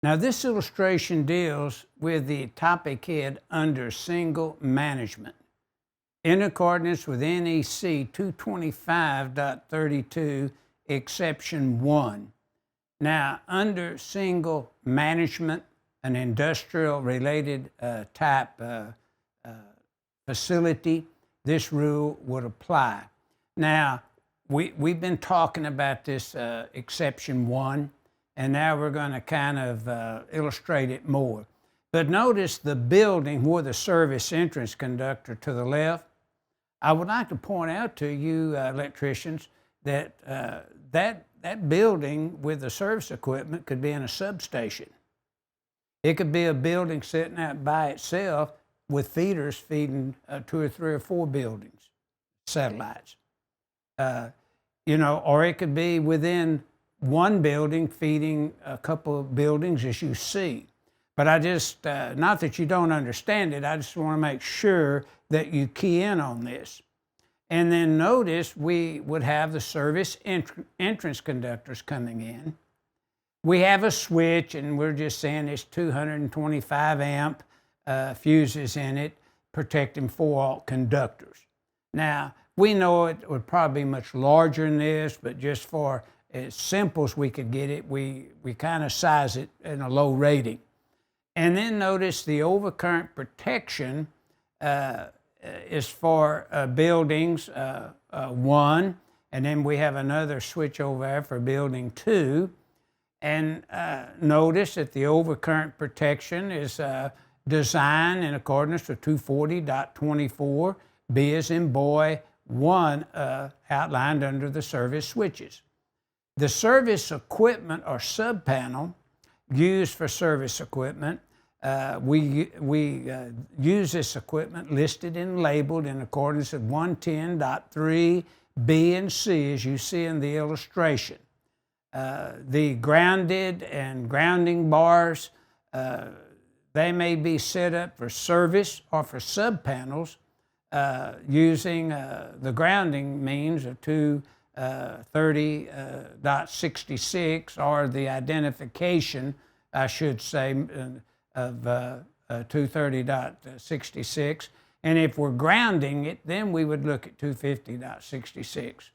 Now this illustration deals with the topic head under single management in accordance with NEC 225.32 exception 1. Now under single management, an industrial related type facility, this rule would apply. Now we've been talking about this exception 1, and now we're going to kind of illustrate it more. But notice the building where the service entrance conductor to the left. I would like to point out to you electricians that that building with the service equipment could be in a substation. It could be a building sitting out by itself with feeders feeding 2 or 3 or 4 buildings, satellites. Or it could be within one building feeding a couple of buildings, as you see. But I just, not that you don't understand it, I just want to make sure that you key in on this. And then notice we would have the service entrance conductors coming in. We have a switch, and we're just saying it's 225 amp fuses in it, protecting 4-alt conductors. Now, we know it would probably be much larger than this, but just for as simple as we could get it, we kind of size it in a low rating. And then notice the overcurrent protection is for buildings 1, and then we have another switch over there for building 2. And notice that the overcurrent protection is designed in accordance with 240.24, B as in boy, 1 outlined under the service switches. The service equipment or subpanel used for service equipment, we use this equipment listed and labeled in accordance with 110.3 B and C, as you see in the illustration. The grounded and grounding bars, they may be set up for service or for subpanels using the grounding means of 230.66 or the identification, I should say, of 230.66. And if we're grounding it, then we would look at 250.66.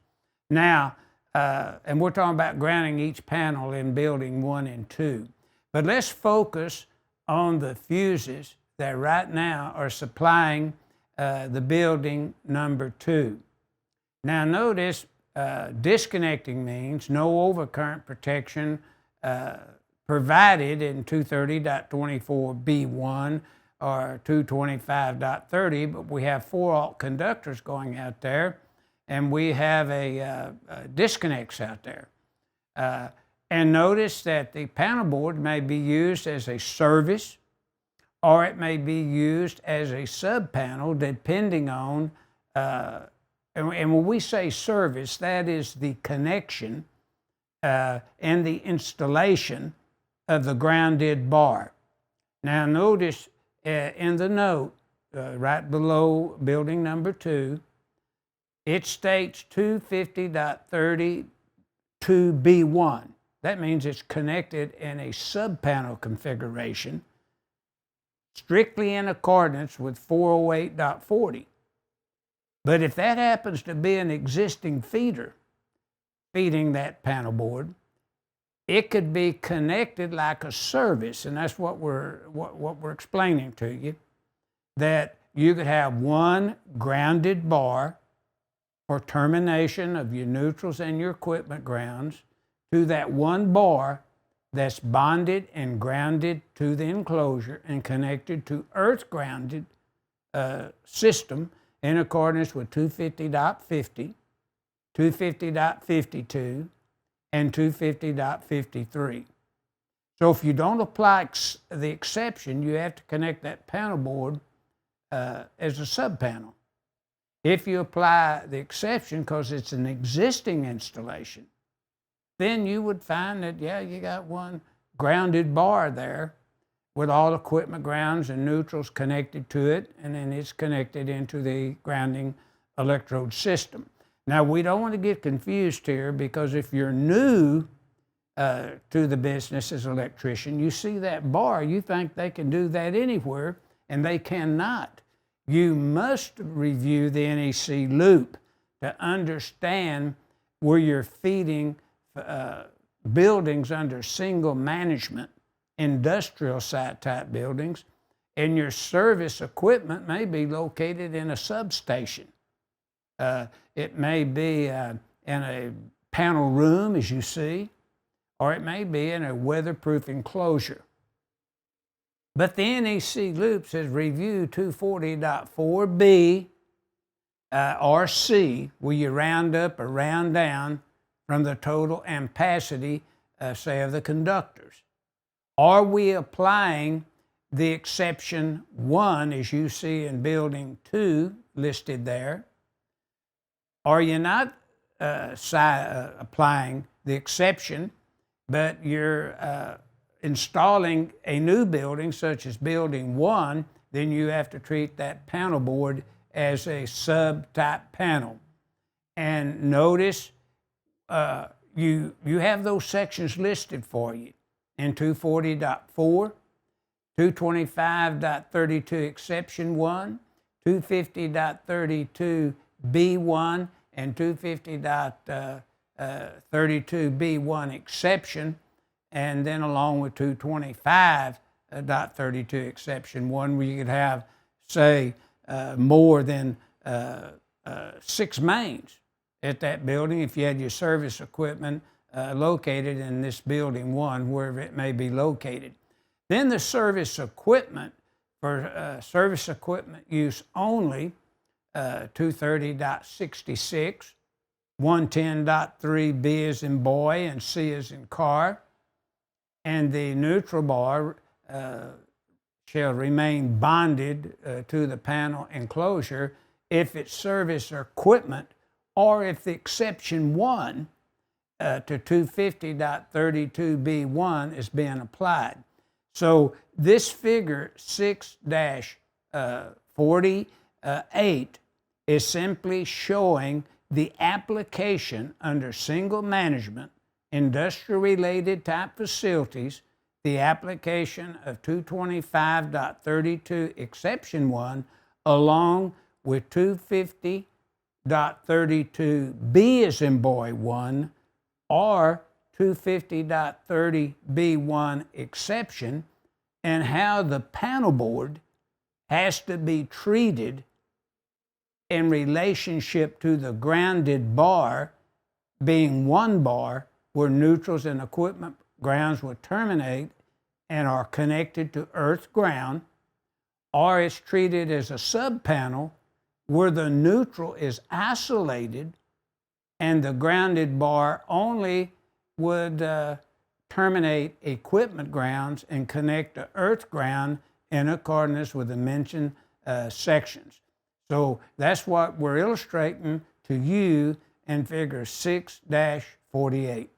Now, and we're talking about grounding each panel in building 1 and 2. But let's focus on the fuses that right now are supplying the building number 2. Now notice disconnecting means no overcurrent protection provided in 230.24B1 or 225.30, but we have 4-alt conductors going out there, and we have disconnects out there. And notice that the panel board may be used as a service, or it may be used as a subpanel, depending on, and when we say service, that is the connection and the installation of the grounded bar. Now notice in the note, right below building number 2, it states 250.32B1. That means it's connected in a subpanel configuration, strictly in accordance with 408.40. But if that happens to be an existing feeder feeding that panel board, it could be connected like a service, and that's what we're explaining to you, that you could have one grounded bar for termination of your neutrals and your equipment grounds to that one bar that's bonded and grounded to the enclosure and connected to earth grounded system in accordance with 250.50, 250.52, and 250.53. So if you don't apply the exception, you have to connect that panel board as a subpanel. If you apply the exception because it's an existing installation, then you would find that, yeah, you got one grounded bar there with all equipment grounds and neutrals connected to it, and then it's connected into the grounding electrode system. Now, we don't want to get confused here, because if you're new to the business as an electrician. You see that bar, you think they can do that anywhere, and they cannot. You must review the NEC loop to understand where you're feeding buildings under single management, industrial site type buildings, and your service equipment may be located in a substation. It may be in a panel room, as you see, or it may be in a weatherproof enclosure. But the NEC loop says review 240.4B or C, where you round up or round down from the total ampacity, say, of the conductors. Are we applying the exception 1, as you see in building 2 listed there? Are you not applying the exception, but you're installing a new building, such as building 1, then you have to treat that panel board as a sub-type panel. And notice you have those sections listed for you in 240.4, 225.32 exception 1, 250.32B1, and 250.32B1 exception, and then along with 225.32 exception 1, where you could have, say, more than 6 mains at that building if you had your service equipment located in this building 1, wherever it may be located. Then the service equipment, for service equipment use only, 230.66, 110.3B as in boy and C as in car, and the neutral bar shall remain bonded to the panel enclosure if it's service or equipment, or if the exception 1 to 250.32B1 is being applied. So this figure 6-48 is simply showing the application under single management, industrial-related type facilities, the application of 225.32 exception 1 along with 250.32B as in boy 1 or 250.30B1 exception, and how the panel board has to be treated in relationship to the grounded bar, being 1 bar where neutrals and equipment grounds will terminate and are connected to earth ground, or it's treated as a sub-panel where the neutral is isolated and the grounded bar only would terminate equipment grounds and connect to earth ground in accordance with the mentioned sections. So that's what we're illustrating to you in figure 6-48.